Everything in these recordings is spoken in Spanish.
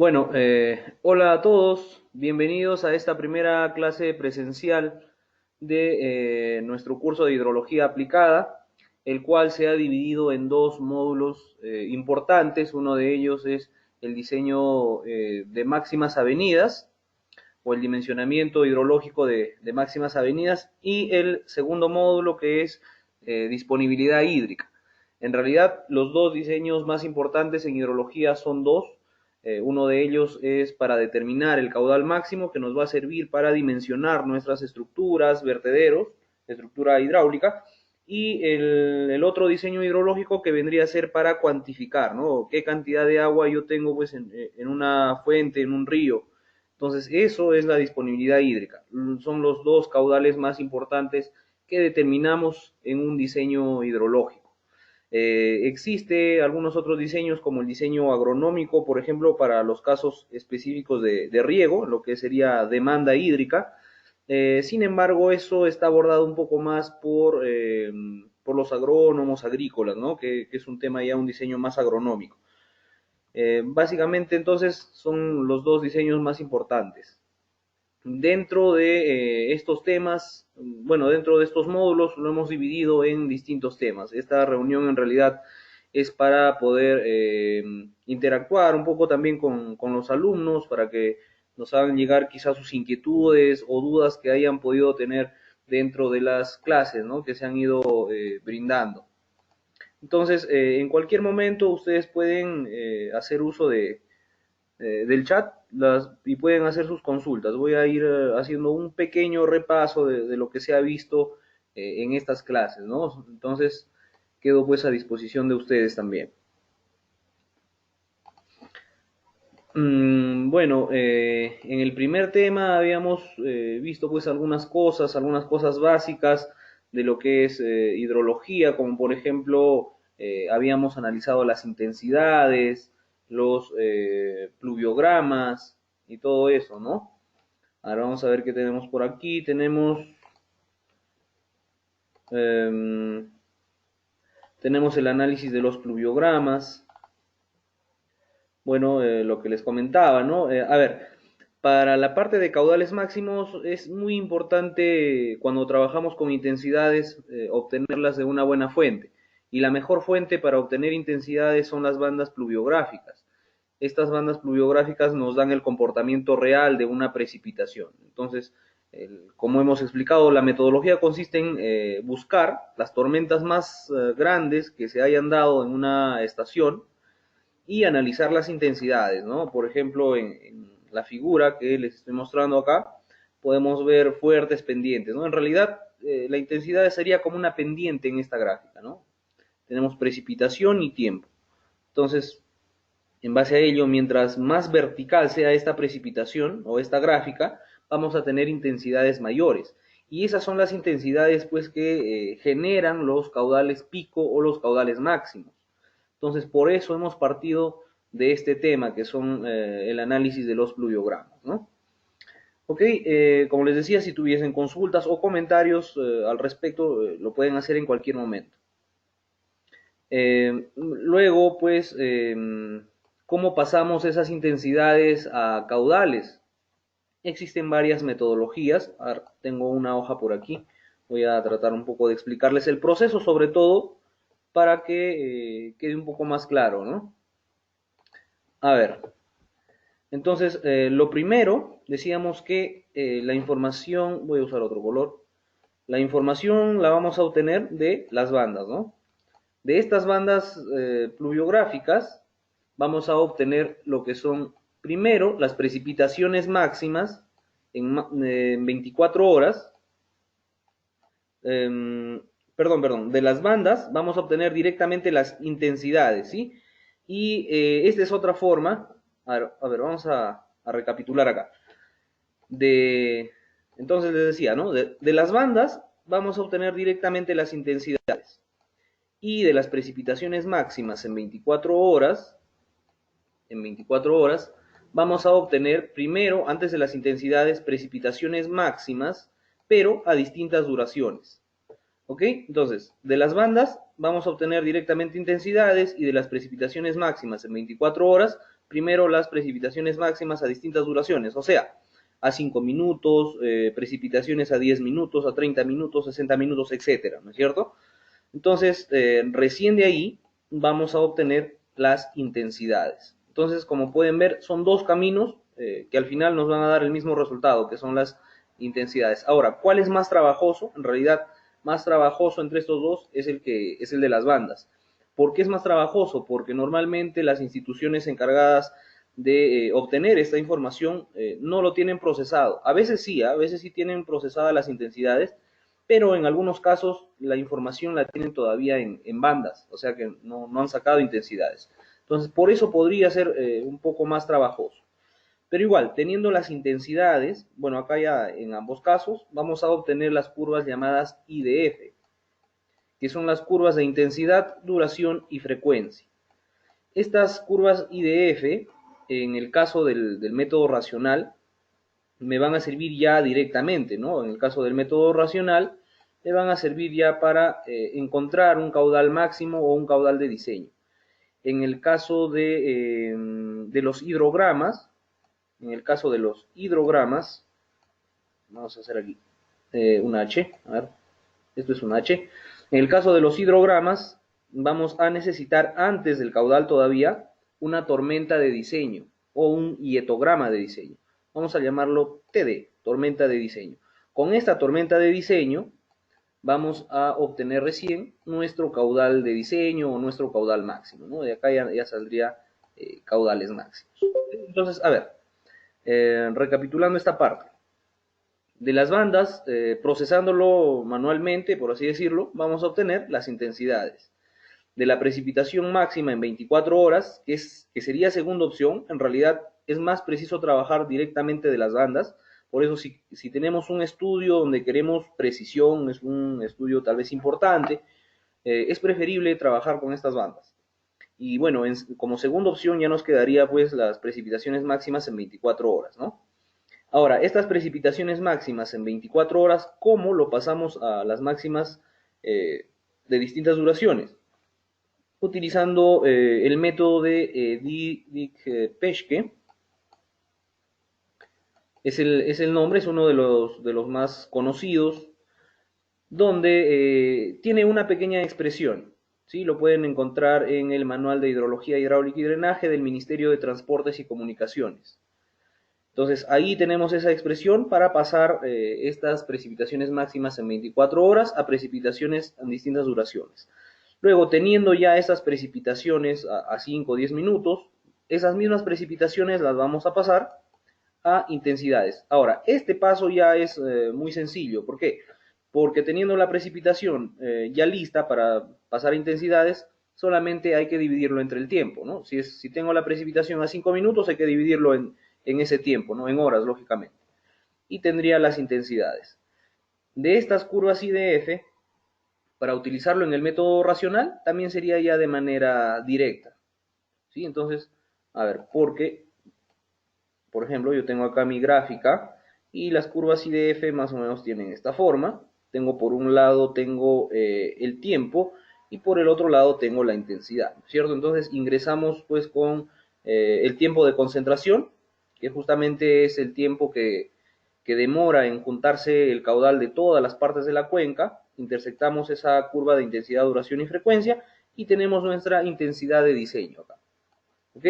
Hola a todos, bienvenidos a esta primera clase presencial de nuestro curso de hidrología aplicada, el cual se ha dividido en dos módulos importantes. Uno de ellos es el diseño de máximas avenidas o el dimensionamiento hidrológico de máximas avenidas, y el segundo módulo, que es disponibilidad hídrica. En realidad, los dos diseños más importantes en hidrología son dos. Uno de ellos es para determinar el caudal máximo, que nos va a servir para dimensionar nuestras estructuras, vertederos, estructura hidráulica, y el otro diseño hidrológico, que vendría a ser para cuantificar, ¿no? Qué cantidad de agua yo tengo pues en una fuente, en un río. Entonces, eso es la disponibilidad hídrica. Son los dos caudales más importantes que determinamos en un diseño hidrológico. Existe algunos otros diseños, como el diseño agronómico, por ejemplo, para los casos específicos de riego, lo que sería demanda hídrica. Sin embargo, eso está abordado un poco más por los agrónomos agrícolas, ¿no? Que es un tema ya, un diseño más agronómico. Básicamente, entonces, son los dos diseños más importantes. Dentro de estos temas, bueno, dentro de estos módulos lo hemos dividido en distintos temas. Esta reunión en realidad es para poder interactuar un poco también con los alumnos, para que nos hagan llegar quizás sus inquietudes o dudas que hayan podido tener dentro de las clases, ¿no?, que se han ido brindando. Entonces, en cualquier momento ustedes pueden hacer uso del chat y pueden hacer sus consultas. Voy a ir haciendo un pequeño repaso de lo que se ha visto en estas clases, ¿no? Entonces, quedo pues a disposición de ustedes también. En el primer tema habíamos visto pues algunas cosas básicas de lo que es hidrología, como por ejemplo habíamos analizado las intensidades, los pluviogramas y todo eso, ¿no? Ahora vamos a ver qué tenemos por aquí. Em, tenemos el análisis de los pluviogramas. Bueno, lo que les comentaba, ¿no? A ver, para la parte de caudales máximos es muy importante, cuando trabajamos con intensidades, obtenerlas de una buena fuente. Y la mejor fuente para obtener intensidades son las bandas pluviográficas. Estas bandas pluviográficas nos dan el comportamiento real de una precipitación. Entonces, como hemos explicado, la metodología consiste en buscar las tormentas más grandes que se hayan dado en una estación y analizar las intensidades, ¿no? Por ejemplo, en la figura que les estoy mostrando acá, podemos ver fuertes pendientes, ¿no? En realidad, la intensidad sería como una pendiente en esta gráfica, ¿no? Tenemos precipitación y tiempo. Entonces, en base a ello, mientras más vertical sea esta precipitación o esta gráfica, vamos a tener intensidades mayores. Y esas son las intensidades pues que generan los caudales pico o los caudales máximos. Entonces, por eso hemos partido de este tema, que son el análisis de los pluviogramas, ¿no? Ok, como les decía, si tuviesen consultas o comentarios al respecto, lo pueden hacer en cualquier momento. Luego, pues, ¿cómo pasamos esas intensidades a caudales? Existen varias metodologías. Ahora, tengo una hoja por aquí. Voy a tratar un poco de explicarles el proceso, sobre todo para que quede un poco más claro, ¿no? A ver, entonces, lo primero, decíamos que la información, voy a usar otro color, la información la vamos a obtener de las bandas, ¿no? De estas bandas pluviográficas vamos a obtener lo que son, primero, las precipitaciones máximas en 24 horas. Perdón, de las bandas vamos a obtener directamente las intensidades, ¿sí? Y esta es otra forma. A ver, vamos a recapitular acá. Entonces les decía, ¿no? De las bandas vamos a obtener directamente las intensidades. Y de las precipitaciones máximas en 24 horas, vamos a obtener primero, antes de las intensidades, precipitaciones máximas, pero a distintas duraciones. ¿Ok? Entonces, de las bandas vamos a obtener directamente intensidades, y de las precipitaciones máximas en 24 horas primero las precipitaciones máximas a distintas duraciones, o sea, a 5 minutos, precipitaciones a 10 minutos, a 30 minutos, 60 minutos, etcétera, ¿no es cierto? Entonces, recién de ahí vamos a obtener las intensidades. Entonces, como pueden ver, son dos caminos que al final nos van a dar el mismo resultado, que son las intensidades. Ahora, ¿cuál es más trabajoso? En realidad, más trabajoso entre estos dos es el de las bandas. ¿Por qué es más trabajoso? Porque normalmente las instituciones encargadas de obtener esta información no lo tienen procesado. A veces sí tienen procesadas las intensidades, pero en algunos casos la información la tienen todavía en bandas, o sea que no han sacado intensidades. Entonces, por eso podría ser un poco más trabajoso. Pero igual, teniendo las intensidades, bueno, acá ya en ambos casos, vamos a obtener las curvas llamadas IDF, que son las curvas de intensidad, duración y frecuencia. Estas curvas IDF, en el caso del método racional, me van a servir ya directamente, ¿no? En el caso del método racional, me van a servir ya para encontrar un caudal máximo o un caudal de diseño. En el caso de los hidrogramas, vamos a hacer aquí una H, a ver, esto es un H. En el caso de los hidrogramas, vamos a necesitar antes del caudal todavía una tormenta de diseño o un hietograma de diseño. Vamos a llamarlo TD, tormenta de diseño. Con esta tormenta de diseño vamos a obtener recién nuestro caudal de diseño o nuestro caudal máximo, ¿no? De acá ya saldría caudales máximos. Entonces, a ver, recapitulando esta parte. De las bandas, procesándolo manualmente, por así decirlo, vamos a obtener las intensidades. De la precipitación máxima en 24 horas, que sería segunda opción, en realidad es más preciso trabajar directamente de las bandas. Por eso, si tenemos un estudio donde queremos precisión, es un estudio tal vez importante, es preferible trabajar con estas bandas. Y bueno, como segunda opción ya nos quedaría pues las precipitaciones máximas en 24 horas, ¿no? Ahora, estas precipitaciones máximas en 24 horas, ¿cómo lo pasamos a las máximas de distintas duraciones? Utilizando el método de Dijk-Peschke. Es el nombre, es uno de los más conocidos, donde tiene una pequeña expresión. ¿Sí? Lo pueden encontrar en el Manual de Hidrología, Hidráulica y Drenaje del Ministerio de Transportes y Comunicaciones. Entonces, ahí tenemos esa expresión para pasar estas precipitaciones máximas en 24 horas a precipitaciones en distintas duraciones. Luego, teniendo ya estas precipitaciones a 5 o 10 minutos, esas mismas precipitaciones las vamos a pasar a intensidades. Ahora, este paso ya es muy sencillo. ¿Por qué? Porque teniendo la precipitación ya lista para pasar a intensidades, solamente hay que dividirlo entre el tiempo, ¿no? Si tengo la precipitación a 5 minutos, hay que dividirlo en ese tiempo, ¿no? En horas, lógicamente. Y tendría las intensidades. De estas curvas IDF, para utilizarlo en el método racional, también sería ya de manera directa. ¿Sí? Entonces, a ver, porque, por ejemplo, yo tengo acá mi gráfica y las curvas IDF más o menos tienen esta forma. Tengo por un lado tengo el tiempo y por el otro lado tengo la intensidad, ¿cierto? Entonces ingresamos pues con el tiempo de concentración, que justamente es el tiempo que demora en juntarse el caudal de todas las partes de la cuenca. Intersectamos esa curva de intensidad, duración y frecuencia y tenemos nuestra intensidad de diseño acá. ¿Ok?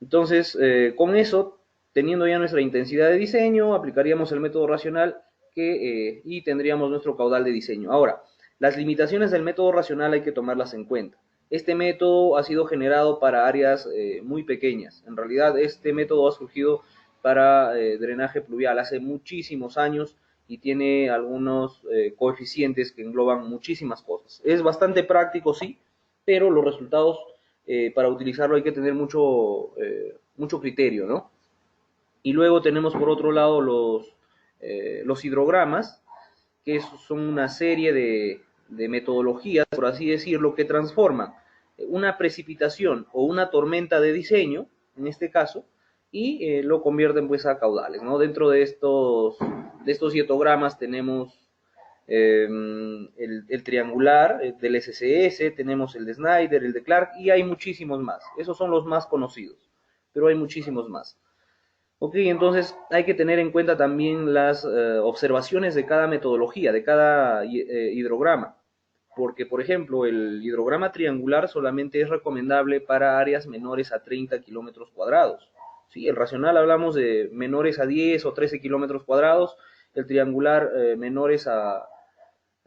Entonces, con eso, teniendo ya nuestra intensidad de diseño, aplicaríamos el método racional y tendríamos nuestro caudal de diseño. Ahora, las limitaciones del método racional hay que tomarlas en cuenta. Este método ha sido generado para áreas muy pequeñas. En realidad, este método ha surgido para drenaje pluvial hace muchísimos años y tiene algunos coeficientes que engloban muchísimas cosas. Es bastante práctico, sí, pero los resultados para utilizarlo hay que tener mucho criterio, ¿no? Y luego tenemos por otro lado los hidrogramas, que son una serie de metodologías, por así decirlo, que transforman una precipitación o una tormenta de diseño, en este caso, y lo convierten pues a caudales, ¿no? Dentro de estos hietogramas tenemos el triangular del SCS, tenemos el de Snyder, el de Clark y hay muchísimos más. Esos son los más conocidos. pero hay muchísimos más. Ok, entonces hay que tener en cuenta también las observaciones de cada metodología, de cada hidrograma, porque por ejemplo el hidrograma triangular solamente es recomendable para áreas menores a 30 kilómetros cuadrados. ¿Sí? El racional hablamos de menores a 10 o 13 kilómetros cuadrados, el triangular menores a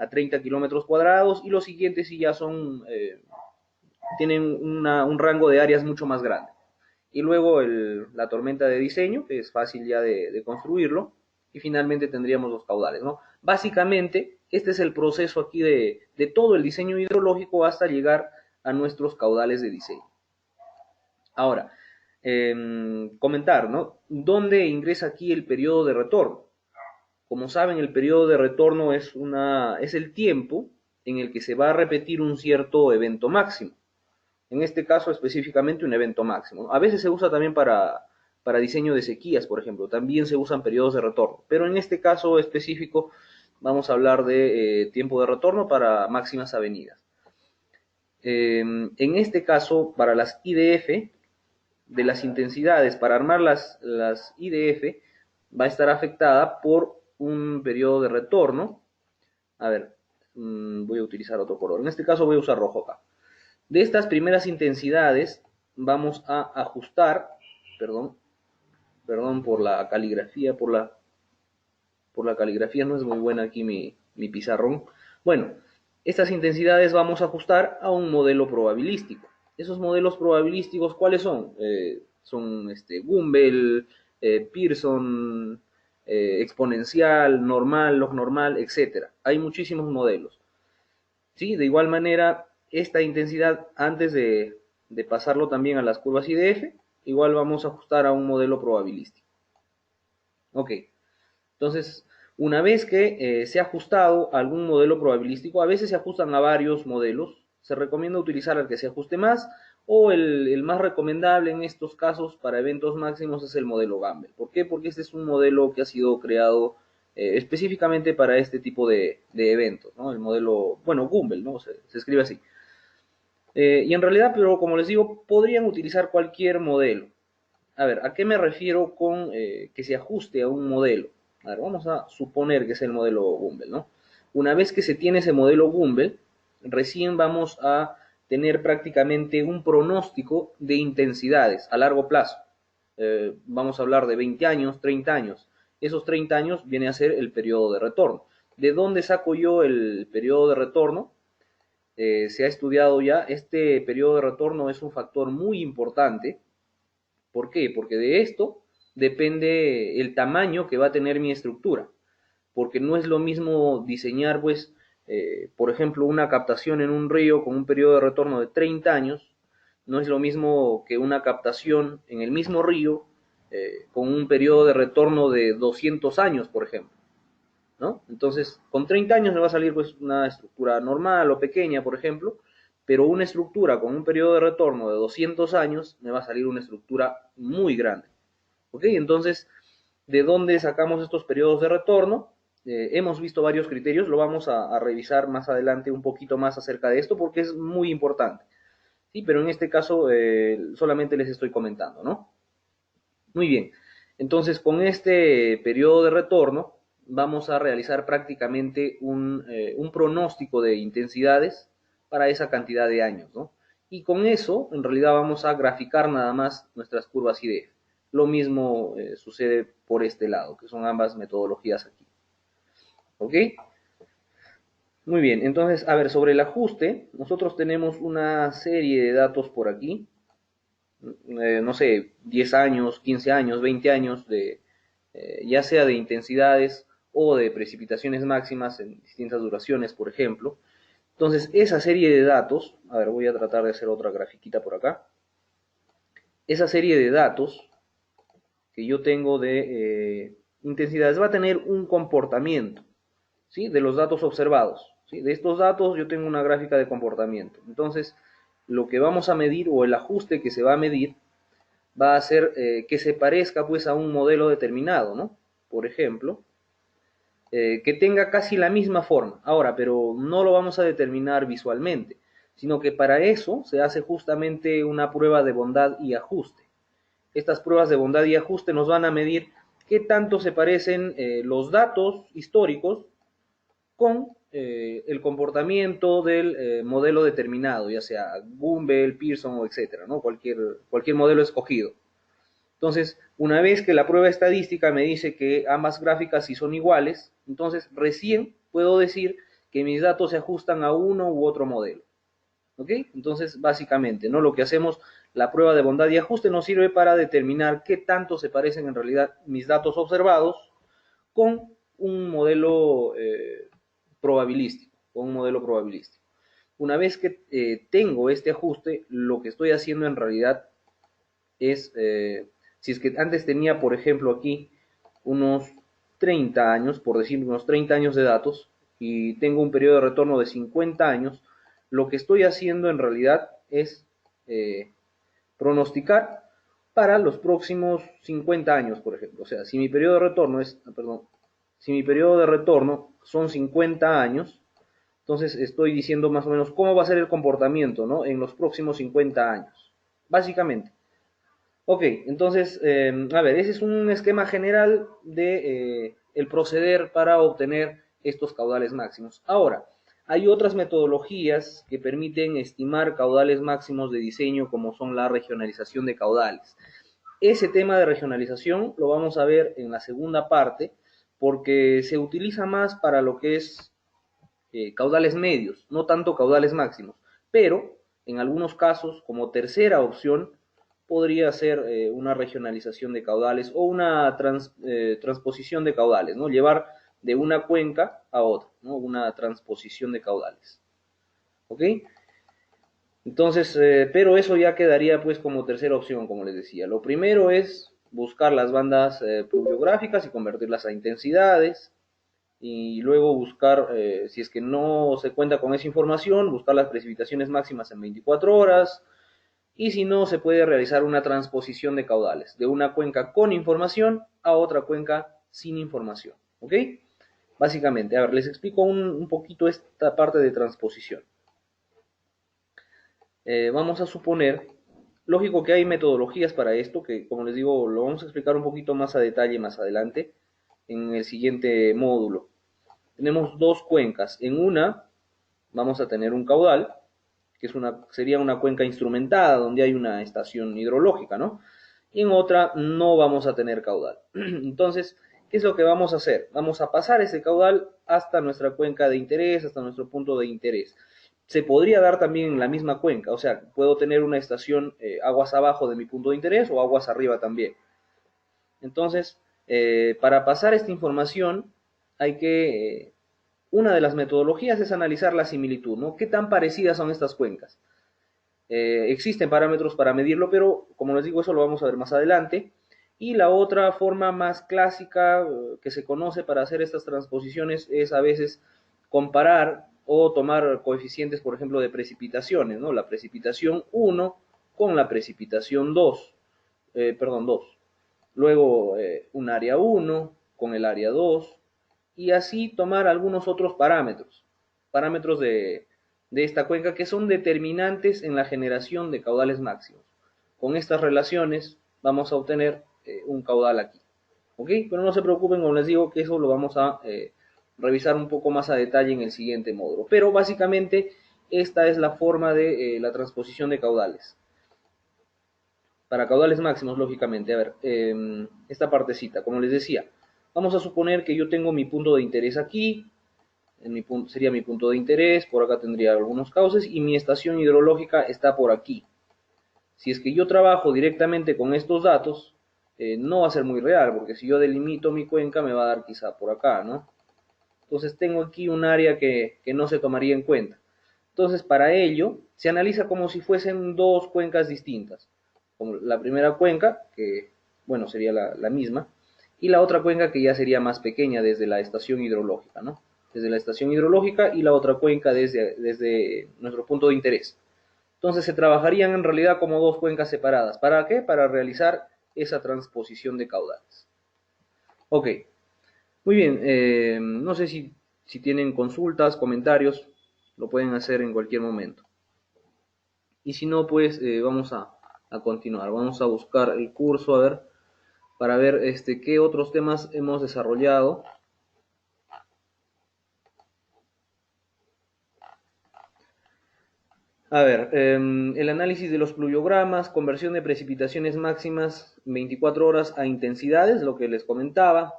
30 kilómetros cuadrados, y los siguientes sí ya son, tienen un rango de áreas mucho más grande. Y luego la tormenta de diseño, que es fácil ya de construirlo, y finalmente tendríamos los caudales, ¿no? Básicamente, este es el proceso aquí de todo el diseño hidrológico hasta llegar a nuestros caudales de diseño. Ahora, comentar, ¿no? ¿Dónde ingresa aquí el periodo de retorno? Como saben, el periodo de retorno es el tiempo en el que se va a repetir un cierto evento máximo. En este caso específicamente un evento máximo. A veces se usa también para diseño de sequías, por ejemplo. También se usan periodos de retorno. Pero en este caso específico vamos a hablar de tiempo de retorno para máximas avenidas. En este caso, para las IDF, de las intensidades, para armar las IDF, va a estar afectada por un periodo de retorno. A ver, voy a utilizar otro color. En este caso voy a usar rojo acá. De estas primeras intensidades vamos a ajustar, perdón por la caligrafía, por la caligrafía no es muy buena aquí mi pizarrón. Bueno, estas intensidades vamos a ajustar a un modelo probabilístico. Esos modelos probabilísticos, ¿cuáles son? Son Gumbel, Pearson, exponencial, normal, log normal, etc. Hay muchísimos modelos. ¿Sí? De igual manera, esta intensidad, antes de pasarlo también a las curvas IDF, igual vamos a ajustar a un modelo probabilístico. Ok, entonces, una vez que se ha ajustado a algún modelo probabilístico, a veces se ajustan a varios modelos, se recomienda utilizar el que se ajuste más, o el más recomendable en estos casos para eventos máximos es el modelo Gumbel. ¿Por qué? Porque este es un modelo que ha sido creado específicamente para este tipo de eventos, ¿no? El modelo, bueno, Gumbel, ¿no? Se escribe así. Y en realidad, pero como les digo, podrían utilizar cualquier modelo. A ver, ¿a qué me refiero con que se ajuste a un modelo? A ver, vamos a suponer que es el modelo Gumbel, ¿no? Una vez que se tiene ese modelo Gumbel, recién vamos a tener prácticamente un pronóstico de intensidades a largo plazo. Vamos a hablar de 20 años, 30 años. Esos 30 años viene a ser el periodo de retorno. ¿De dónde saco yo el periodo de retorno? Se ha estudiado ya, este periodo de retorno es un factor muy importante. ¿Por qué? Porque de esto depende el tamaño que va a tener mi estructura. Porque no es lo mismo diseñar, pues, por ejemplo, una captación en un río con un periodo de retorno de 30 años, no es lo mismo que una captación en el mismo río con un periodo de retorno de 200 años, por ejemplo, ¿no? Entonces, con 30 años me va a salir pues una estructura normal o pequeña, por ejemplo, pero una estructura con un periodo de retorno de 200 años me va a salir una estructura muy grande. ¿Ok? Entonces, ¿de dónde sacamos estos periodos de retorno? Hemos visto varios criterios, lo vamos a revisar más adelante un poquito más acerca de esto porque es muy importante. Sí, pero en este caso solamente les estoy comentando, ¿no? Muy bien, entonces con este periodo de retorno vamos a realizar prácticamente un pronóstico de intensidades para esa cantidad de años, ¿no? Y con eso, en realidad, vamos a graficar nada más nuestras curvas IDF. Lo mismo sucede por este lado, que son ambas metodologías aquí. ¿Ok? Muy bien, entonces, a ver, sobre el ajuste, nosotros tenemos una serie de datos por aquí, no sé, 10 años, 15 años, 20 años, ya sea de intensidades o de precipitaciones máximas en distintas duraciones, por ejemplo. Entonces, esa serie de datos, a ver, voy a tratar de hacer otra grafiquita por acá. Esa serie de datos que yo tengo de intensidades va a tener un comportamiento, ¿sí? De los datos observados, ¿sí? De estos datos yo tengo una gráfica de comportamiento. Entonces, lo que vamos a medir o el ajuste que se va a medir va a hacer que se parezca pues a un modelo determinado, ¿no? Por ejemplo, que tenga casi la misma forma. Ahora, pero no lo vamos a determinar visualmente, sino que para eso se hace justamente una prueba de bondad y ajuste. Estas pruebas de bondad y ajuste nos van a medir qué tanto se parecen los datos históricos con el comportamiento del modelo determinado, ya sea Gumbel, Pearson o etcétera, ¿no? Cualquier modelo escogido. Entonces, una vez que la prueba estadística me dice que ambas gráficas sí son iguales, entonces recién puedo decir que mis datos se ajustan a uno u otro modelo. ¿Ok? Entonces, básicamente, ¿no? Lo que hacemos, la prueba de bondad y ajuste nos sirve para determinar qué tanto se parecen en realidad mis datos observados con un modelo probabilístico, con un modelo probabilístico. Una vez que tengo este ajuste, lo que estoy haciendo en realidad es, si es que antes tenía, por ejemplo, aquí unos 30 años, por decir unos 30 años de datos, y tengo un periodo de retorno de 50 años, lo que estoy haciendo en realidad es pronosticar para los próximos 50 años, por ejemplo. O sea, si mi periodo de retorno es, perdón, si mi periodo de retorno son 50 años, entonces estoy diciendo más o menos cómo va a ser el comportamiento, ¿no? En los próximos 50 años, básicamente. Ok, entonces, a ver, ese es un esquema general de el proceder para obtener estos caudales máximos. Ahora, hay otras metodologías que permiten estimar caudales máximos de diseño, como son la regionalización de caudales. Ese tema de regionalización lo vamos a ver en la segunda parte, porque se utiliza más para lo que es caudales medios, no tanto caudales máximos, pero en algunos casos, como tercera opción, podría ser una regionalización de caudales o una transposición de caudales, ¿no? Llevar de una cuenca a otra, ¿no? Una transposición de caudales. ¿Ok? Entonces, pero eso ya quedaría pues como tercera opción, como les decía. Lo primero es buscar las bandas pluviográficas y convertirlas a intensidades y luego buscar, si es que no se cuenta con esa información, buscar las precipitaciones máximas en 24 horas, y si no, se puede realizar una transposición de caudales, de una cuenca con información a otra cuenca sin información, ¿ok? Básicamente, a ver, les explico un poquito esta parte de transposición. Vamos a suponer, lógico que hay metodologías para esto, que como les digo, lo vamos a explicar un poquito más a detalle más adelante, en el siguiente módulo. Tenemos dos cuencas. En una vamos a tener un caudal, que sería una cuenca instrumentada, donde hay una estación hidrológica, ¿no? Y en otra no vamos a tener caudal. Entonces, ¿qué es lo que vamos a hacer? Vamos a pasar ese caudal hasta nuestra cuenca de interés, hasta nuestro punto de interés. Se podría dar también en la misma cuenca, o sea, puedo tener una estación aguas abajo de mi punto de interés o aguas arriba también. Entonces, para pasar esta información, hay que una de las metodologías es analizar la similitud, ¿no? ¿Qué tan parecidas son estas cuencas? Existen parámetros para medirlo, pero como les digo, eso lo vamos a ver más adelante. Y la otra forma más clásica que se conoce para hacer estas transposiciones es a veces comparar o tomar coeficientes, por ejemplo, de precipitaciones, ¿no? La precipitación 1 con la precipitación 2, perdón, 2. Luego un área 1 con el área 2 y así tomar algunos otros parámetros de esta cuenca que son determinantes en la generación de caudales máximos. Con estas relaciones vamos a obtener un caudal aquí. ¿Ok? Pero no se preocupen, como les digo, que eso lo vamos a revisar un poco más a detalle en el siguiente módulo. Pero básicamente esta es la forma de la transposición de caudales. Para caudales máximos, lógicamente. A ver, esta partecita, como les decía, vamos a suponer que yo tengo mi punto de interés aquí, sería mi punto de interés, por acá tendría algunos cauces y mi estación hidrológica está por aquí. Si es que yo trabajo directamente con estos datos, no va a ser muy real, porque si yo delimito mi cuenca me va a dar quizá por acá, ¿no? Entonces tengo aquí un área que no se tomaría en cuenta. Entonces para ello se analiza como si fuesen dos cuencas distintas. Como la primera cuenca, que bueno, sería la misma, y la otra cuenca que ya sería más pequeña desde la estación hidrológica, ¿no? Desde la estación hidrológica y la otra cuenca desde nuestro punto de interés. Entonces se trabajarían en realidad como dos cuencas separadas. ¿Para qué? Para realizar esa transposición de caudales. Ok, muy bien. No sé si tienen consultas, comentarios, lo pueden hacer en cualquier momento. Y si no, pues vamos a a continuar. Vamos a buscar el curso, a ver, para ver qué otros temas hemos desarrollado. A ver, el análisis de los pluviogramas, conversión de precipitaciones máximas 24 horas a intensidades, lo que les comentaba,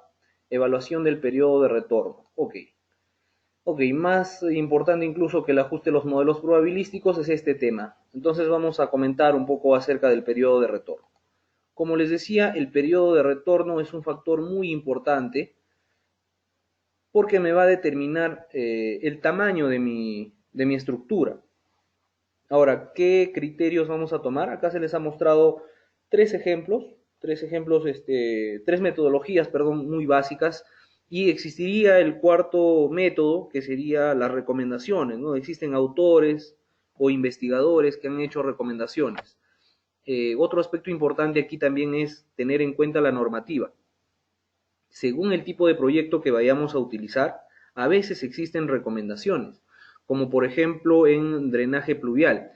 evaluación del periodo de retorno. Ok, más importante incluso que el ajuste de los modelos probabilísticos es este tema. Entonces vamos a comentar un poco acerca del periodo de retorno. Como les decía, el periodo de retorno es un factor muy importante porque me va a determinar el tamaño de mi estructura. Ahora, ¿qué criterios vamos a tomar? Acá se les ha mostrado tres metodologías, perdón, muy básicas, y existiría el cuarto método, que sería las recomendaciones, ¿no? Existen autores o investigadores que han hecho recomendaciones. Otro aspecto importante aquí también es tener en cuenta la normativa. Según el tipo de proyecto que vayamos a utilizar, a veces existen recomendaciones, como por ejemplo en drenaje pluvial.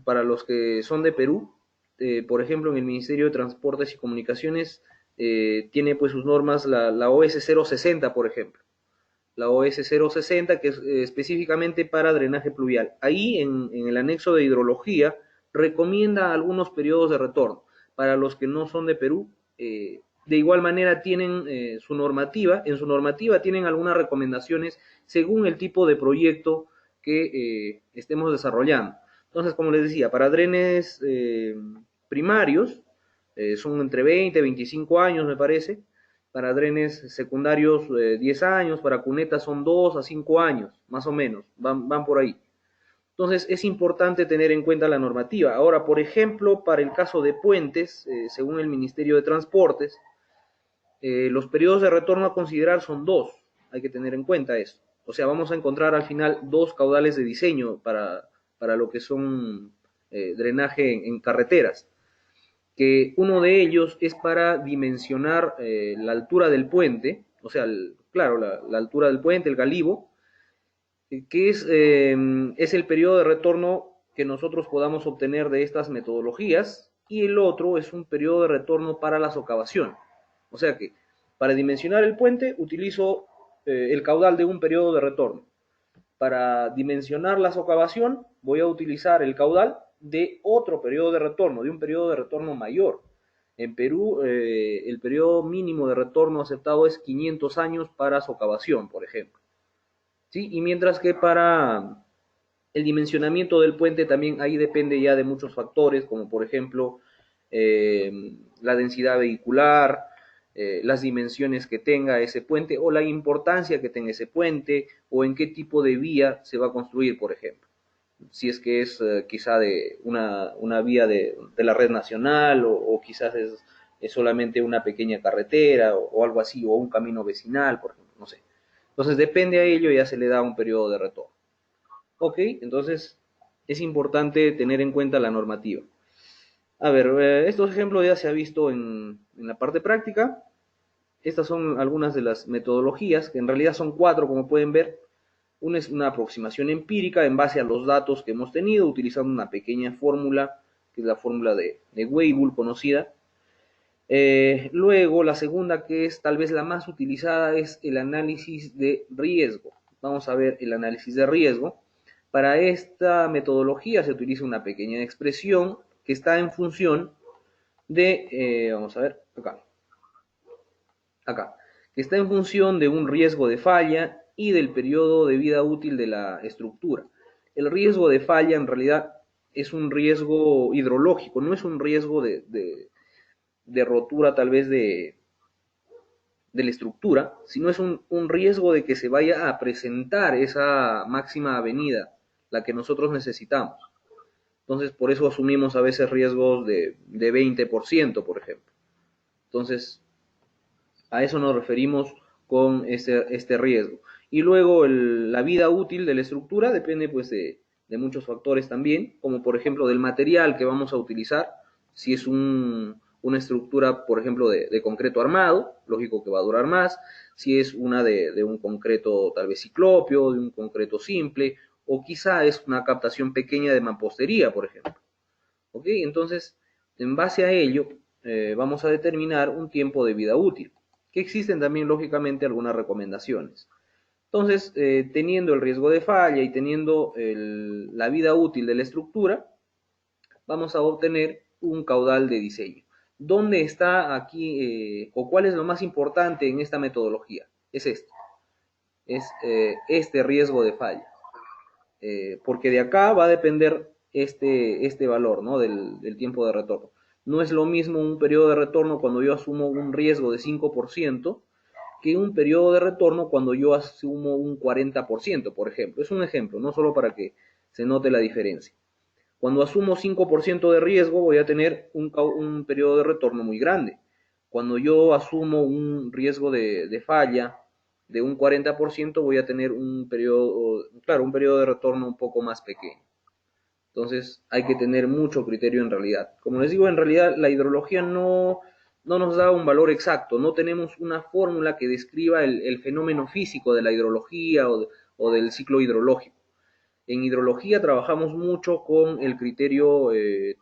Para los que son de Perú, por ejemplo, en el Ministerio de Transportes y Comunicaciones tiene pues sus normas la OS 060, por ejemplo. La OS 060, que es específicamente para drenaje pluvial. Ahí, en el anexo de hidrología, recomienda algunos periodos de retorno. Para los que no son de Perú, de igual manera tienen su normativa. En su normativa tienen algunas recomendaciones según el tipo de proyecto que estemos desarrollando. Entonces, como les decía, para drenes primarios, son entre 20 y 25 años, me parece. Para drenes secundarios, 10 años. Para cunetas son 2 a 5 años, más o menos. Van por ahí. Entonces, es importante tener en cuenta la normativa. Ahora, por ejemplo, para el caso de puentes, según el Ministerio de Transportes, los periodos de retorno a considerar son dos. Hay que tener en cuenta eso. O sea, vamos a encontrar al final dos caudales de diseño para lo que son drenaje en carreteras. Que uno de ellos es para dimensionar la altura del puente, o sea, claro, la altura del puente, el galivo, que es el periodo de retorno que nosotros podamos obtener de estas metodologías, y el otro es un periodo de retorno para la socavación. O sea que para dimensionar el puente utilizo el caudal de un periodo de retorno. Para dimensionar la socavación voy a utilizar el caudal de otro periodo de retorno, de un periodo de retorno mayor. En Perú, el periodo mínimo de retorno aceptado es 500 años para socavación, por ejemplo. ¿Sí? Y mientras que para el dimensionamiento del puente también ahí depende ya de muchos factores, como por ejemplo la densidad vehicular, las dimensiones que tenga ese puente o la importancia que tenga ese puente o en qué tipo de vía se va a construir, por ejemplo. Si es que es quizá de una vía de la red nacional o quizás es solamente una pequeña carretera o algo así, o un camino vecinal, por ejemplo, no sé. Entonces depende a ello, ya se le da un periodo de retorno. Ok, entonces es importante tener en cuenta la normativa. A ver, estos ejemplos ya se ha visto en la parte práctica. Estas son algunas de las metodologías, que en realidad son cuatro, como pueden ver. Una es una aproximación empírica en base a los datos que hemos tenido, utilizando una pequeña fórmula, que es la fórmula de Weibull conocida. Luego, la segunda, que es tal vez la más utilizada, es el análisis de riesgo. Vamos a ver el análisis de riesgo. Para esta metodología se utiliza una pequeña expresión que está en función vamos a ver, acá, que está en función de un riesgo de falla y del periodo de vida útil de la estructura. El riesgo de falla en realidad es un riesgo hidrológico, no es un riesgo de rotura tal vez de la estructura, sino es un riesgo de que se vaya a presentar esa máxima avenida, la que nosotros necesitamos. Entonces, por eso asumimos a veces riesgos de 20%, por ejemplo. Entonces, a eso nos referimos con este riesgo. Y luego la vida útil de la estructura depende pues de muchos factores también, como por ejemplo del material que vamos a utilizar. Si es una estructura, por ejemplo, de concreto armado, lógico que va a durar más. Si es una de un concreto tal vez ciclopio, de un concreto simple, o quizá es una captación pequeña de mampostería, por ejemplo. ¿Ok? Entonces, en base a ello, vamos a determinar un tiempo de vida útil, que existen también, lógicamente, algunas recomendaciones. Entonces, teniendo el riesgo de falla y teniendo la vida útil de la estructura, vamos a obtener un caudal de diseño. ¿Dónde está aquí o cuál es lo más importante en esta metodología? Es esto, es este riesgo de falla. Porque de acá va a depender este valor, ¿no? Del tiempo de retorno. No es lo mismo un periodo de retorno cuando yo asumo un riesgo de 5% que un periodo de retorno cuando yo asumo un 40%, por ejemplo. Es un ejemplo, no solo para que se note la diferencia. Cuando asumo 5% de riesgo voy a tener un periodo de retorno muy grande. Cuando yo asumo un riesgo de falla de un 40% voy a tener un periodo, claro, un periodo de retorno un poco más pequeño. Entonces hay que tener mucho criterio en realidad. Como les digo, en realidad la hidrología no nos da un valor exacto, no tenemos una fórmula que describa el fenómeno físico de la hidrología o del ciclo hidrológico. En hidrología trabajamos mucho con el criterio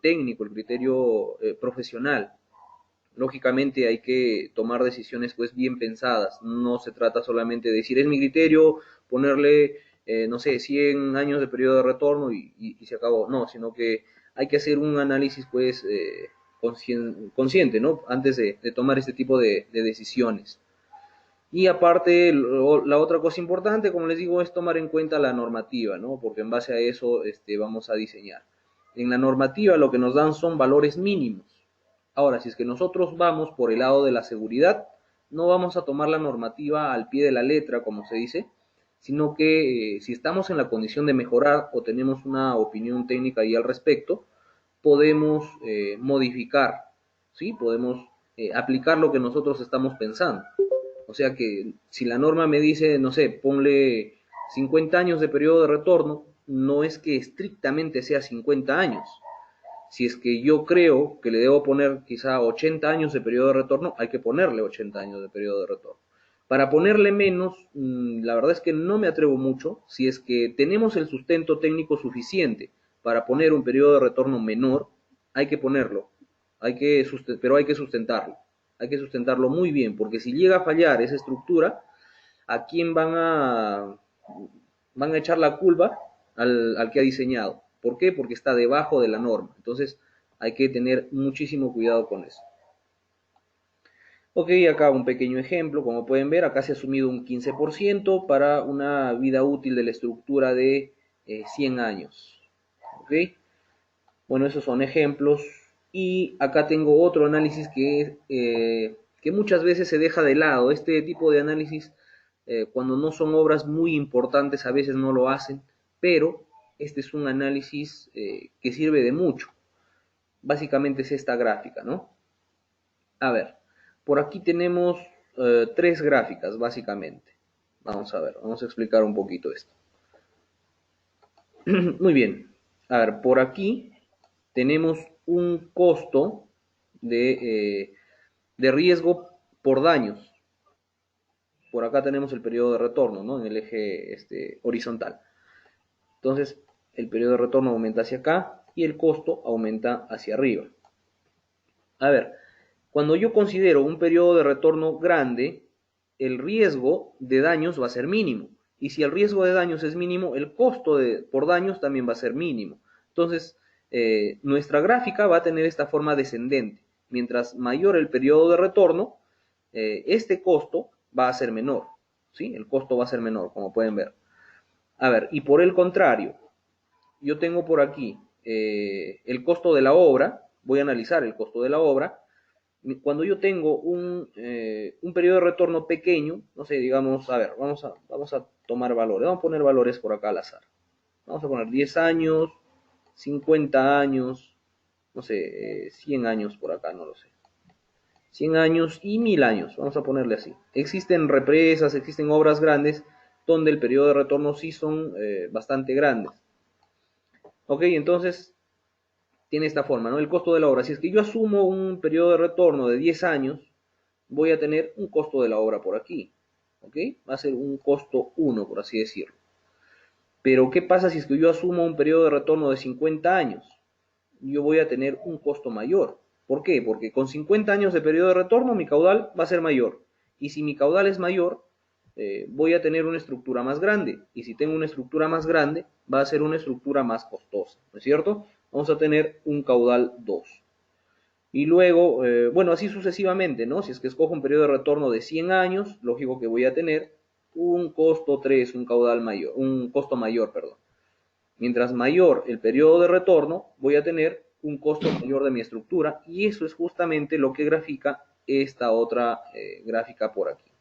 técnico, el criterio profesional. Lógicamente hay que tomar decisiones pues bien pensadas. No se trata solamente de decir es mi criterio, ponerle, no sé, 100 años de periodo de retorno y se acabó. No, sino que hay que hacer un análisis pues consciente, ¿no? Antes de tomar este tipo de decisiones. Y aparte, la otra cosa importante, como les digo, es tomar en cuenta la normativa, ¿no? Porque en base a eso vamos a diseñar. En la normativa lo que nos dan son valores mínimos. Ahora, si es que nosotros vamos por el lado de la seguridad, no vamos a tomar la normativa al pie de la letra, como se dice, sino que si estamos en la condición de mejorar o tenemos una opinión técnica ahí al respecto, podemos modificar, ¿sí? Podemos aplicar lo que nosotros estamos pensando. O sea que si la norma me dice, no sé, ponle 50 años de periodo de retorno, no es que estrictamente sea 50 años. Si es que yo creo que le debo poner quizá 80 años de periodo de retorno, hay que ponerle 80 años de periodo de retorno. Para ponerle menos, la verdad es que no me atrevo mucho. Si es que tenemos el sustento técnico suficiente para poner un periodo de retorno menor, hay que ponerlo, pero hay que sustentarlo. Hay que sustentarlo muy bien, porque si llega a fallar esa estructura, ¿a quién van a echar la culpa? Al que ha diseñado. ¿Por qué? Porque está debajo de la norma. Entonces hay que tener muchísimo cuidado con eso. Ok, acá un pequeño ejemplo. Como pueden ver, acá se ha asumido un 15% para una vida útil de la estructura de 100 años. Ok, bueno, esos son ejemplos. Y acá tengo otro análisis que muchas veces se deja de lado. Este tipo de análisis, cuando no son obras muy importantes, a veces no lo hacen, pero este es un análisis que sirve de mucho. Básicamente es esta gráfica, ¿no? A ver, por aquí tenemos tres gráficas, básicamente. Vamos a ver, vamos a explicar un poquito esto. Muy bien. A ver, por aquí tenemos un costo de, de riesgo por daños. Por acá tenemos el periodo de retorno, ¿no? En el eje horizontal. Entonces, el periodo de retorno aumenta hacia acá y el costo aumenta hacia arriba. A ver, cuando yo considero un periodo de retorno grande, el riesgo de daños va a ser mínimo. Y si el riesgo de daños es mínimo, el costo por daños también va a ser mínimo. Entonces, nuestra gráfica va a tener esta forma descendente. Mientras mayor el periodo de retorno, este costo va a ser menor. ¿Sí? El costo va a ser menor, como pueden ver. A ver, y por el contrario, yo tengo por aquí el costo de la obra. Voy a analizar el costo de la obra cuando yo tengo un periodo de retorno pequeño, no sé, digamos, a ver, vamos a tomar valores, vamos a poner valores por acá al azar. Vamos a poner 10 años, 50 años, no sé, 100 años por acá, no lo sé. 100 años y 1000 años, vamos a ponerle así. Existen represas, existen obras grandes donde el periodo de retorno sí son bastante grandes. Ok, entonces tiene esta forma, ¿no? El costo de la obra. Si es que yo asumo un periodo de retorno de 10 años, voy a tener un costo de la obra por aquí. ¿Ok? Va a ser un costo 1, por así decirlo. Pero, ¿qué pasa si es que yo asumo un periodo de retorno de 50 años? yo voy a tener un costo mayor. ¿Por qué? Porque con 50 años de periodo de retorno mi caudal va a ser mayor. Y si mi caudal es mayor, voy a tener una estructura más grande. Y si tengo una estructura más grande, va a ser una estructura más costosa. ¿No es cierto? Vamos a tener un caudal 2. Y luego, bueno, así sucesivamente, ¿no? Si es que escojo un periodo de retorno de 100 años, lógico que voy a tener un costo 3, un caudal mayor, un costo mayor, perdón. Mientras mayor el periodo de retorno, voy a tener un costo mayor de mi estructura y eso es justamente lo que grafica esta otra gráfica por aquí.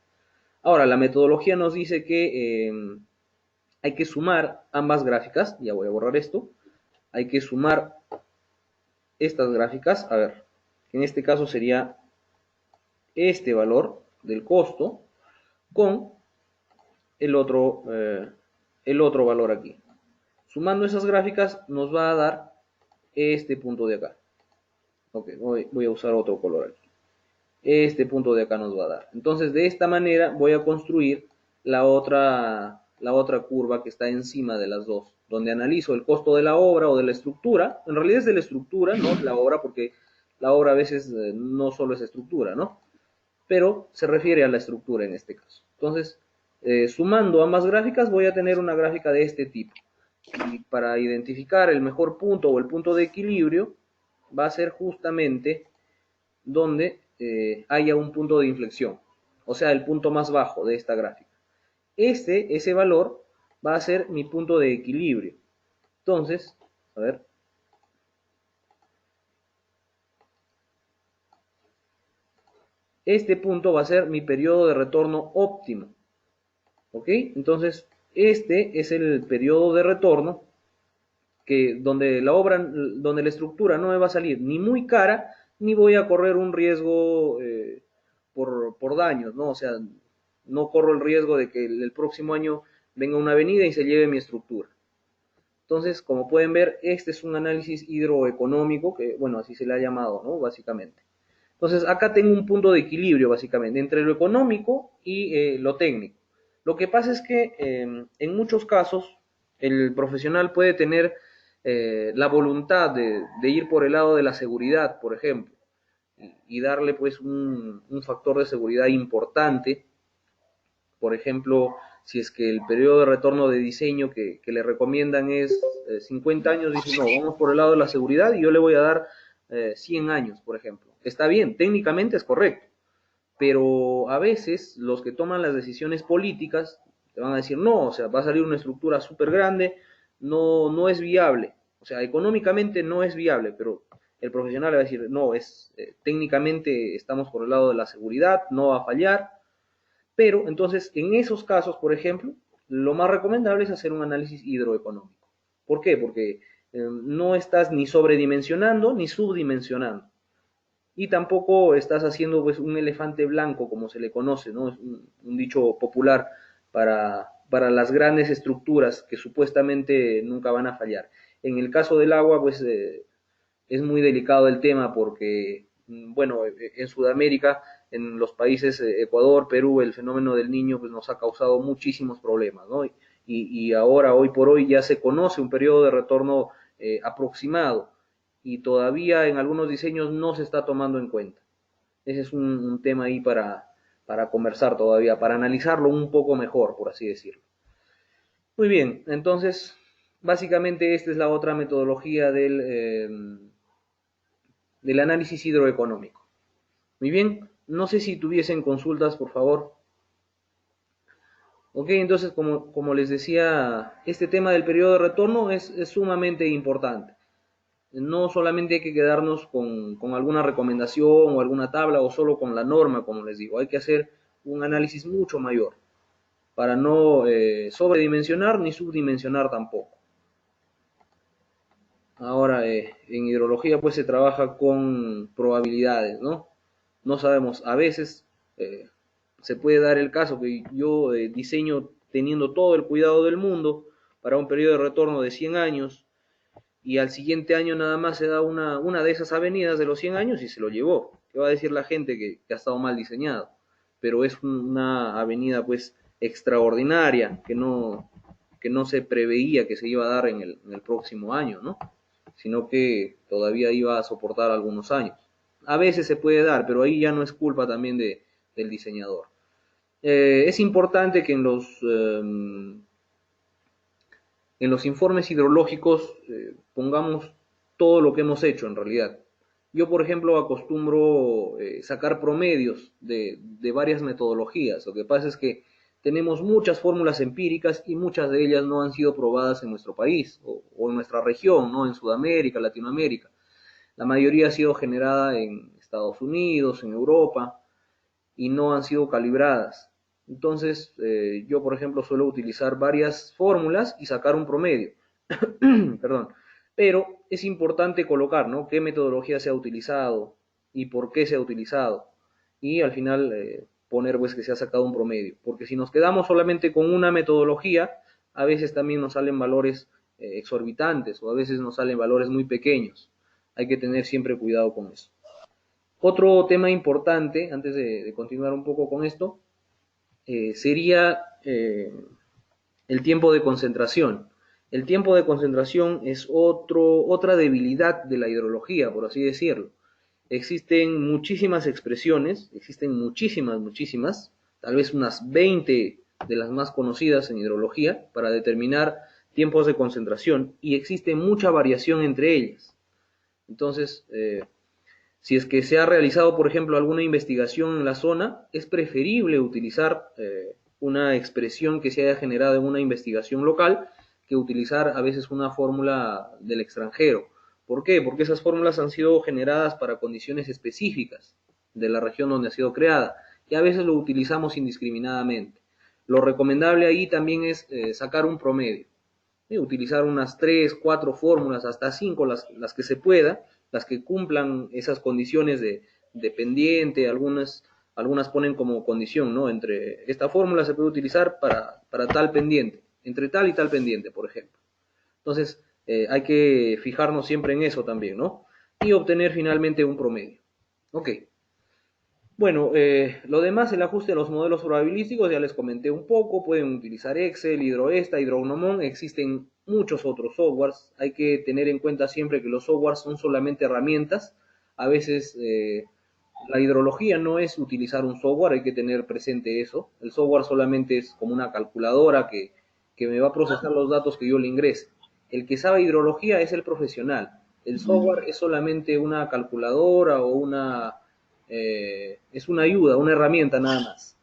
Ahora, la metodología nos dice que hay que sumar ambas gráficas, ya voy a borrar esto, hay que sumar estas gráficas, a ver, en este caso sería este valor del costo con el otro valor aquí. Sumando esas gráficas nos va a dar este punto de acá. Ok, voy a usar otro color aquí. Este punto de acá nos va a dar. Entonces, de esta manera voy a construir la otra curva que está encima de las dos, donde analizo el costo de la obra o de la estructura. En realidad es de la estructura, no de la obra, porque la obra a veces no solo es estructura, ¿no? Pero se refiere a la estructura en este caso. Entonces, sumando ambas gráficas voy a tener una gráfica de este tipo. Y para identificar el mejor punto o el punto de equilibrio va a ser justamente donde haya un punto de inflexión, o sea, el punto más bajo de esta gráfica. Ese valor va a ser mi punto de equilibrio. Entonces, a ver, este punto va a ser mi periodo de retorno óptimo. ¿Ok? Entonces, este es el periodo de retorno donde donde la estructura no me va a salir ni muy cara, ni voy a correr un riesgo por daños, ¿no? O sea, no corro el riesgo de que el próximo año venga una avenida y se lleve mi estructura. Entonces, como pueden ver, este es un análisis hidroeconómico, que, bueno, así se le ha llamado, ¿no? Básicamente. Entonces, acá tengo un punto de equilibrio, básicamente, entre lo económico y lo técnico. Lo que pasa es que en muchos casos el profesional puede tener la voluntad de ir por el lado de la seguridad, por ejemplo, y darle pues un factor de seguridad importante. Por ejemplo, si es que el periodo de retorno de diseño que le recomiendan es 50 años, dice, no, vamos por el lado de la seguridad y yo le voy a dar 100 años, por ejemplo. Está bien, técnicamente es correcto, pero a veces los que toman las decisiones políticas te van a decir, no, o sea, va a salir una estructura súper grande, no es viable, o sea, económicamente no es viable, pero el profesional le va a decir, no, técnicamente estamos por el lado de la seguridad, no va a fallar, pero entonces en esos casos, por ejemplo, lo más recomendable es hacer un análisis hidroeconómico. ¿Por qué? Porque no estás ni sobredimensionando ni subdimensionando y tampoco estás haciendo pues un elefante blanco como se le conoce, ¿no? Es un dicho popular para las grandes estructuras que supuestamente nunca van a fallar. En el caso del agua, pues es muy delicado el tema porque, bueno, en Sudamérica, en los países Ecuador, Perú, el fenómeno del Niño pues nos ha causado muchísimos problemas, ¿no? Y ahora, hoy por hoy, ya se conoce un periodo de retorno aproximado y todavía en algunos diseños no se está tomando en cuenta. Ese es un tema ahí para conversar todavía, para analizarlo un poco mejor, por así decirlo. Muy bien, entonces, básicamente esta es la otra metodología del análisis hidroeconómico. Muy bien, no sé si tuviesen consultas, por favor. Ok, entonces, como les decía, este tema del periodo de retorno es sumamente importante. No solamente hay que quedarnos con alguna recomendación o alguna tabla o solo con la norma, como les digo, hay que hacer un análisis mucho mayor para no sobredimensionar ni subdimensionar tampoco. Ahora, en hidrología pues se trabaja con probabilidades, ¿no? No sabemos, a veces se puede dar el caso que yo diseño teniendo todo el cuidado del mundo para un periodo de retorno de 100 años y al siguiente año nada más se da una de esas avenidas de los 100 años y se lo llevó. ¿Qué va a decir la gente que ha estado mal diseñado? Pero es una avenida pues extraordinaria que no se preveía que se iba a dar en el próximo año, ¿no? sino que todavía iba a soportar algunos años. A veces se puede dar, pero ahí ya no es culpa también del diseñador. Es importante que en los informes hidrológicos pongamos todo lo que hemos hecho en realidad. Yo, por ejemplo, acostumbro sacar promedios de varias metodologías. Lo que pasa es que tenemos muchas fórmulas empíricas y muchas de ellas no han sido probadas en nuestro país o en nuestra región, ¿no? En Sudamérica, Latinoamérica. La mayoría ha sido generada en Estados Unidos, en Europa, y no han sido calibradas. Entonces, yo, por ejemplo, suelo utilizar varias fórmulas y sacar un promedio. Perdón. Pero es importante colocar, ¿no? Qué metodología se ha utilizado y por qué se ha utilizado. Y al final poner pues que se ha sacado un promedio. Porque si nos quedamos solamente con una metodología, a veces también nos salen valores exorbitantes o a veces nos salen valores muy pequeños. Hay que tener siempre cuidado con eso. Otro tema importante, antes de continuar un poco con esto, sería el tiempo de concentración. El tiempo de concentración es otra debilidad de la hidrología, por así decirlo. Existen muchísimas expresiones, existen muchísimas, tal vez unas 20 de las más conocidas en hidrología para determinar tiempos de concentración y existe mucha variación entre ellas. Entonces, si es que se ha realizado, por ejemplo, alguna investigación en la zona, es preferible utilizar una expresión que se haya generado en una investigación local que utilizar a veces una fórmula del extranjero. ¿Por qué? Porque esas fórmulas han sido generadas para condiciones específicas de la región donde ha sido creada y a veces lo utilizamos indiscriminadamente. Lo recomendable ahí también es sacar un promedio, utilizar unas 3, 4 fórmulas, hasta 5 las que se pueda, las que cumplan esas condiciones de pendiente, algunas ponen como condición, ¿no? Entre esta fórmula se puede utilizar para tal pendiente, entre tal y tal pendiente, por ejemplo. Entonces, hay que fijarnos siempre en eso también, ¿no? Y obtener finalmente un promedio. Ok. Bueno, lo demás, el ajuste a los modelos probabilísticos, ya les comenté un poco, pueden utilizar Excel, Hidroesta, Hidrognomon, existen muchos otros softwares, hay que tener en cuenta siempre que los softwares son solamente herramientas, a veces la hidrología no es utilizar un software, hay que tener presente eso, el software solamente es como una calculadora que me va a procesar los datos que yo le ingrese. El que sabe hidrología es el profesional, el software es solamente una calculadora o es una ayuda, una herramienta nada más.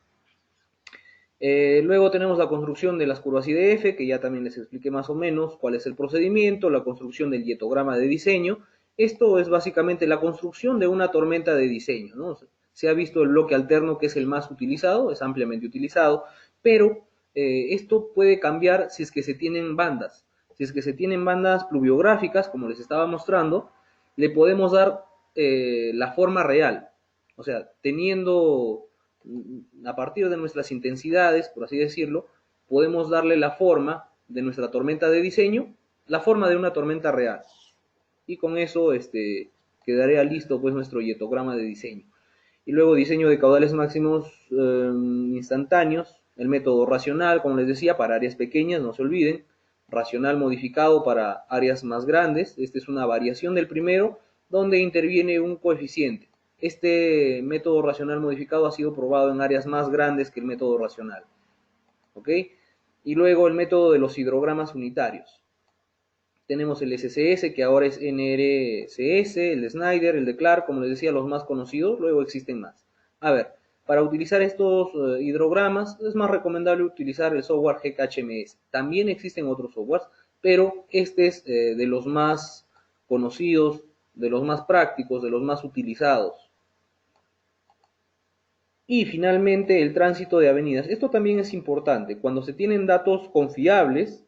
Luego tenemos la construcción de las curvas IDF, que ya también les expliqué más o menos cuál es el procedimiento, la construcción del dietograma de diseño. Esto es básicamente la construcción de una tormenta de diseño, ¿no? Se ha visto el bloque alterno, que es el más utilizado, es ampliamente utilizado, pero esto puede cambiar si es que se tienen bandas. Si es que se tienen bandas pluviográficas, como les estaba mostrando, le podemos dar la forma real. O sea, teniendo a partir de nuestras intensidades, por así decirlo, podemos darle la forma de nuestra tormenta de diseño, la forma de una tormenta real. Y con eso quedaría listo pues nuestro hietograma de diseño. Y luego diseño de caudales máximos instantáneos, el método racional, como les decía, para áreas pequeñas, no se olviden, racional modificado para áreas más grandes, esta es una variación del primero, donde interviene un coeficiente. Este método racional modificado ha sido probado en áreas más grandes que el método racional. ¿Ok? Y luego el método de los hidrogramas unitarios. Tenemos el SCS, que ahora es NRCS, el de Snyder, el de Clark, como les decía, los más conocidos, luego existen más. A ver, para utilizar estos hidrogramas es más recomendable utilizar el software GKHMS. También existen otros softwares, pero este es de los más conocidos, de los más prácticos, de los más utilizados. Y finalmente el tránsito de avenidas. Esto también es importante. Cuando se tienen datos confiables,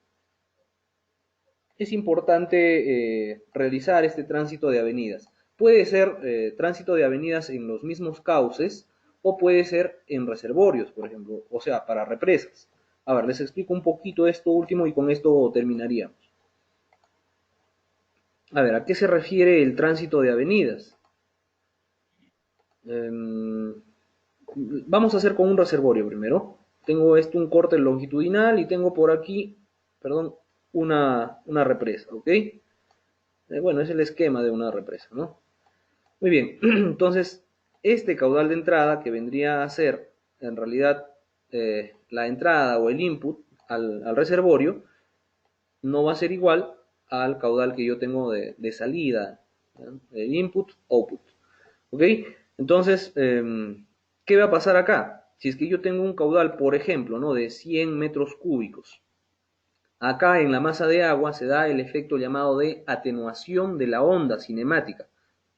es importante realizar este tránsito de avenidas. Puede ser tránsito de avenidas en los mismos cauces o puede ser en reservorios, por ejemplo, o sea, para represas. A ver, les explico un poquito esto último y con esto terminaríamos. A ver, ¿a qué se refiere el tránsito de avenidas? Vamos a hacer con un reservorio primero. Tengo esto un corte longitudinal y tengo por aquí, perdón, una represa, ¿ok? Bueno, es el esquema de una represa, ¿no? Muy bien, entonces este caudal de entrada que vendría a ser en realidad la entrada o el input al reservorio no va a ser igual al caudal que yo tengo de salida, ¿no? El input, output. ¿Ok? Entonces, ¿qué va a pasar acá? Si es que yo tengo un caudal, por ejemplo, ¿no? de 100 metros cúbicos, acá en la masa de agua se da el efecto llamado de atenuación de la onda cinemática,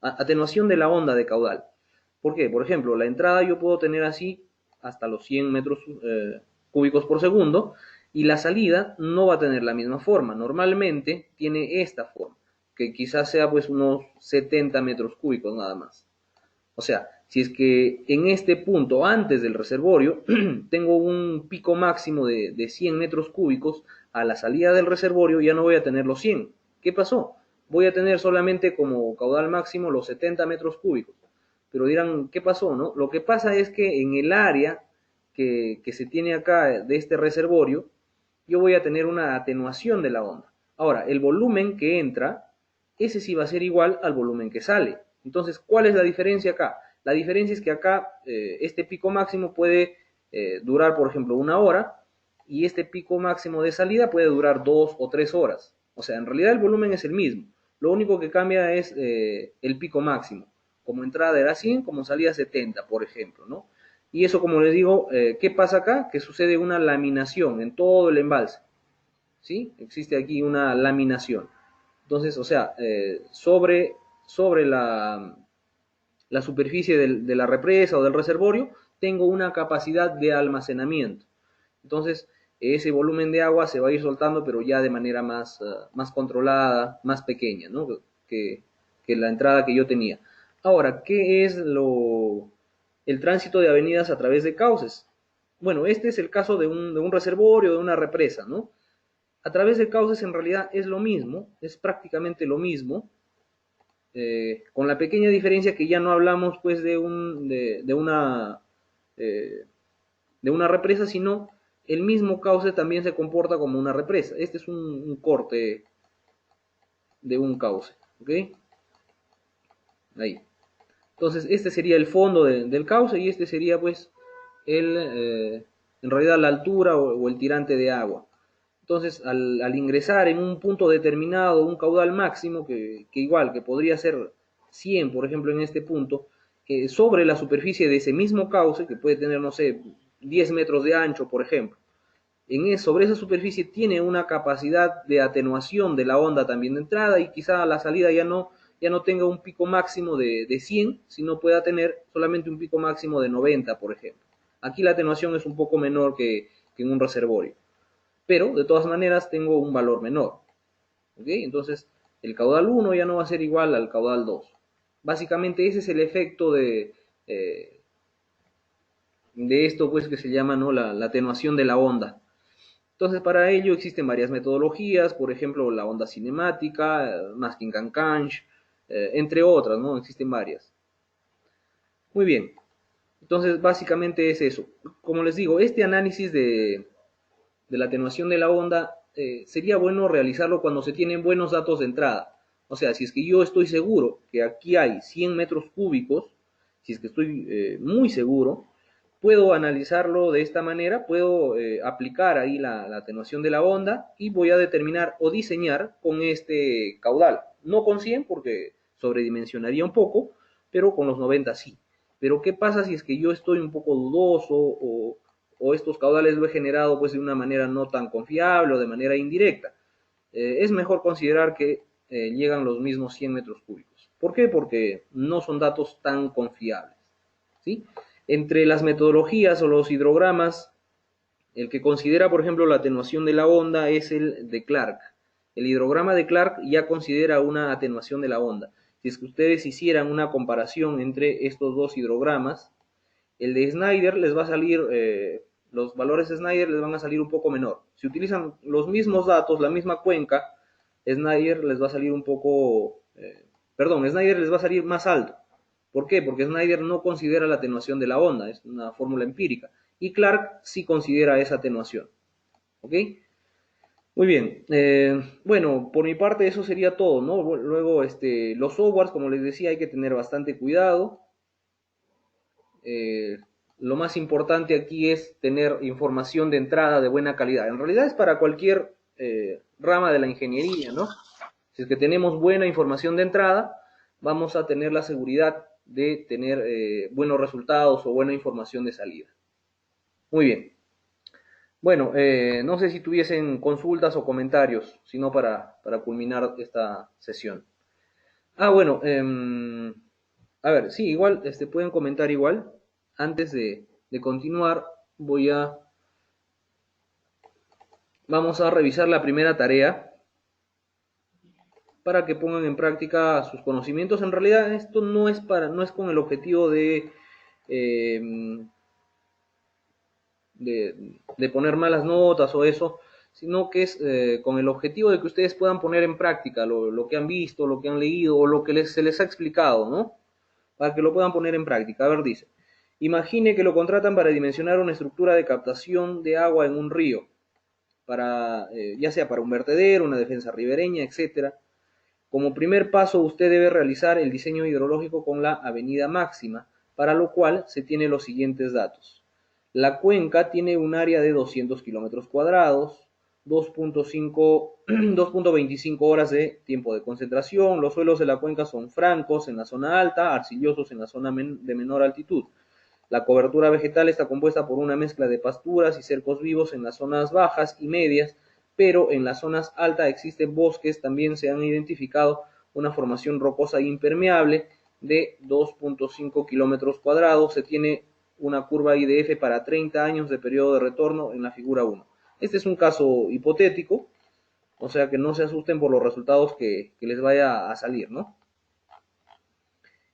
atenuación de la onda de caudal. ¿Por qué? Por ejemplo, la entrada yo puedo tener así hasta los 100 metros cúbicos por segundo y la salida no va a tener la misma forma. Normalmente tiene esta forma, que quizás sea pues unos 70 metros cúbicos nada más. O sea, si es que en este punto, antes del reservorio, tengo un pico máximo de 100 metros cúbicos, a la salida del reservorio ya no voy a tener los 100. ¿Qué pasó? Voy a tener solamente como caudal máximo los 70 metros cúbicos. Pero dirán, ¿qué pasó? No? Lo que pasa es que en el área que se tiene acá de este reservorio, yo voy a tener una atenuación de la onda. Ahora, el volumen que entra, ese sí va a ser igual al volumen que sale. Entonces, ¿cuál es la diferencia acá? La diferencia es que acá este pico máximo puede durar, por ejemplo, 1 hora y este pico máximo de salida puede durar 2 o 3 horas. O sea, en realidad el volumen es el mismo. Lo único que cambia es el pico máximo. Como entrada era 100, como salida 70, por ejemplo, ¿no? Y eso, como les digo, ¿qué pasa acá? Que sucede una laminación en todo el embalse. ¿Sí? Existe aquí una laminación. Entonces, o sea, sobre la superficie de la represa o del reservorio, tengo una capacidad de almacenamiento. Entonces, ese volumen de agua se va a ir soltando, pero ya de manera más controlada, más pequeña, ¿no? que, que la entrada que yo tenía. Ahora, ¿qué es el tránsito de avenidas a través de cauces? Bueno, este es el caso de un reservorio, de una represa, ¿no? A través de cauces en realidad es lo mismo, es prácticamente lo mismo, con la pequeña diferencia que ya no hablamos pues eh, de una represa, sino el mismo cauce también se comporta como una represa. Este es un corte de un cauce, ¿ok? Ahí. Entonces, este sería el fondo del cauce y este sería pues en realidad la altura o el tirante de agua. Entonces, al ingresar en un punto determinado, un caudal máximo, que igual, que podría ser 100, por ejemplo, en este punto, sobre la superficie de ese mismo cauce, que puede tener, no sé, 10 metros de ancho, por ejemplo, sobre esa superficie tiene una capacidad de atenuación de la onda también de entrada y quizá a la salida ya no tenga un pico máximo de 100, sino pueda tener solamente un pico máximo de 90, por ejemplo. Aquí la atenuación es un poco menor que en un reservorio, pero de todas maneras tengo un valor menor. ¿Ok? Entonces, el caudal 1 ya no va a ser igual al caudal 2. Básicamente ese es el efecto de esto pues que se llama, ¿no? la atenuación de la onda. Entonces, para ello existen varias metodologías, por ejemplo, la onda cinemática, masking and canch, entre otras, ¿no? Existen varias. Muy bien. Entonces, básicamente es eso. Como les digo, este análisis de la atenuación de la onda sería bueno realizarlo cuando se tienen buenos datos de entrada. O sea, si es que yo estoy seguro que aquí hay 100 metros cúbicos, si es que estoy muy seguro, puedo analizarlo de esta manera, puedo aplicar ahí la atenuación de la onda y voy a determinar o diseñar con este caudal. No con 100 porque sobredimensionaría un poco, pero con los 90 sí. Pero ¿qué pasa si es que yo estoy un poco dudoso o estos caudales lo he generado pues de una manera no tan confiable o de manera indirecta? Es mejor considerar que llegan los mismos 100 metros cúbicos. ¿Por qué? Porque no son datos tan confiables. ¿Sí? Entre las metodologías o los hidrogramas, el que considera, por ejemplo, la atenuación de la onda es el de Clark. El hidrograma de Clark ya considera una atenuación de la onda. Si es que ustedes hicieran una comparación entre estos dos hidrogramas, el de Snyder les va a salir, los valores de Snyder les van a salir un poco menor. Si utilizan los mismos datos, la misma cuenca, Snyder les va a salir un poco, Snyder les va a salir más alto. ¿Por qué? Porque Snyder no considera la atenuación de la onda, es una fórmula empírica. Y Clark sí considera esa atenuación. ¿Ok? Muy bien. Bueno, por mi parte eso sería todo, ¿no? Luego, los softwares, como les decía, hay que tener bastante cuidado. Eh, lo más importante aquí es tener información de entrada de buena calidad. En realidad es para cualquier rama de la ingeniería, ¿no? Si es que tenemos buena información de entrada, vamos a tener la seguridad de tener buenos resultados o buena información de salida. Muy bien. Bueno, no sé si tuviesen consultas o comentarios, sino para culminar esta sesión. Ah, bueno, a ver, sí, igual, pueden comentar igual. Antes de continuar, vamos a revisar la primera tarea para que pongan en práctica sus conocimientos. En realidad, esto no es con el objetivo eh, de poner malas notas o eso, sino que es con el objetivo de que ustedes puedan poner en práctica lo que han visto, lo que han leído o lo que se les ha explicado, ¿no? Para que lo puedan poner en práctica. A ver, dice, imagine que lo contratan para dimensionar una estructura de captación de agua en un río, ya sea para un vertedero, una defensa ribereña, etcétera. Como primer paso, usted debe realizar el diseño hidrológico con la avenida máxima, para lo cual se tiene los siguientes datos. La cuenca tiene un área de 200 kilómetros cuadrados, 2.25 horas de tiempo de concentración. Los suelos de la cuenca son francos en la zona alta, arcillosos en la zona de menor altitud. La cobertura vegetal está compuesta por una mezcla de pasturas y cercos vivos en las zonas bajas y medias, pero en las zonas altas existen bosques. También se han identificado una formación rocosa impermeable de 2.5 kilómetros cuadrados. Se tiene una curva IDF para 30 años de periodo de retorno en la figura 1. Este es un caso hipotético, o sea que no se asusten por los resultados que les vaya a salir, ¿no?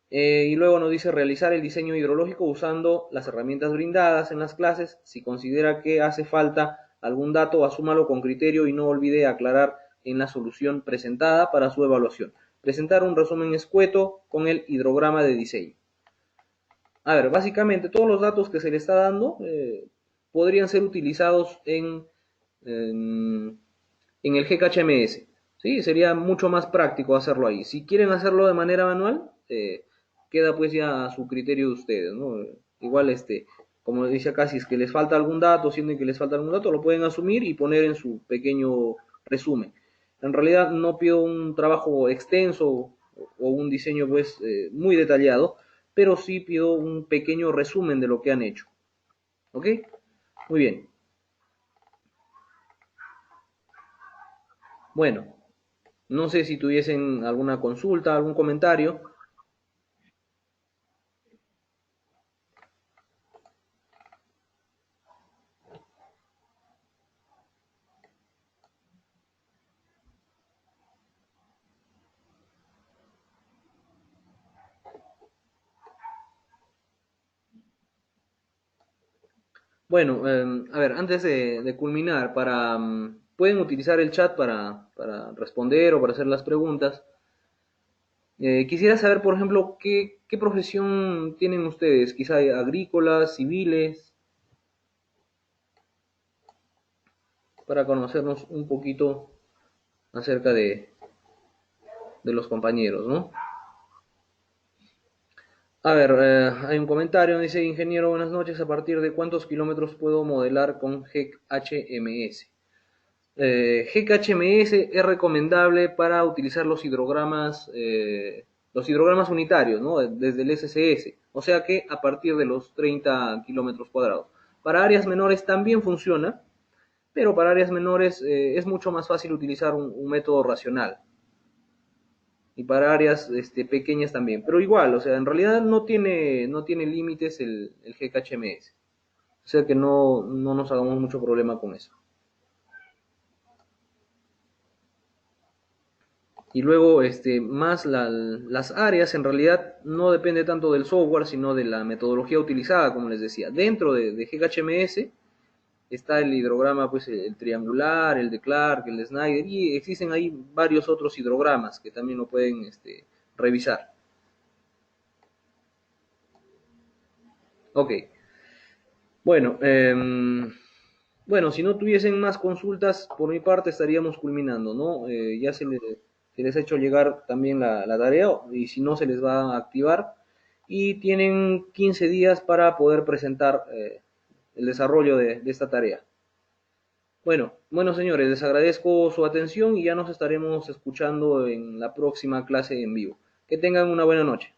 Y luego nos dice realizar el diseño hidrológico usando las herramientas brindadas en las clases. Si considera que hace falta algún dato, asúmalo con criterio y no olvide aclarar en la solución presentada para su evaluación. Presentar un resumen escueto con el hidrograma de diseño. A ver, básicamente todos los datos que se le está dando podrían ser utilizados en el GKHMS. ¿Sí? Sería mucho más práctico hacerlo ahí. Si quieren hacerlo de manera manual, queda pues ya a su criterio de ustedes, ¿no? Igual, como dice acá, si es que les falta algún dato, sienten que les falta algún dato, lo pueden asumir y poner en su pequeño resumen. En realidad no pido un trabajo extenso o un diseño pues muy detallado, pero sí pido un pequeño resumen de lo que han hecho. ¿Ok? Muy bien. Bueno, no sé si tuviesen alguna consulta, algún comentario. Bueno, a ver, antes de culminar, pueden utilizar el chat para responder o para hacer las preguntas. Quisiera saber, por ejemplo, qué profesión tienen ustedes, quizá agrícolas, civiles, para conocernos un poquito acerca de los compañeros, ¿no? A ver, hay un comentario, dice, ingeniero, buenas noches, ¿a partir de cuántos kilómetros puedo modelar con GEC HMS? GKHMS es recomendable para utilizar los hidrogramas unitarios, ¿no? Desde el SCS, o sea que a partir de los 30 kilómetros cuadrados. Para áreas menores también funciona, pero para áreas menores es mucho más fácil utilizar un método racional. Y para áreas pequeñas también. Pero igual, o sea, en realidad no tiene límites el GKHMS. O sea que no nos hagamos mucho problema con eso. Y luego, más las áreas en realidad no depende tanto del software, sino de la metodología utilizada, como les decía. Dentro de GHMS está el hidrograma, pues el triangular, el de Clark, el de Snyder, y existen ahí varios otros hidrogramas que también lo pueden revisar. Ok, bueno, Bueno, si no tuviesen más consultas, por mi parte estaríamos culminando, ¿no? Ya se les ha hecho llegar también la tarea y si no se les va a activar y tienen 15 días para poder presentar el desarrollo de esta tarea. Bueno, señores, les agradezco su atención y ya nos estaremos escuchando en la próxima clase en vivo. Que tengan una buena noche.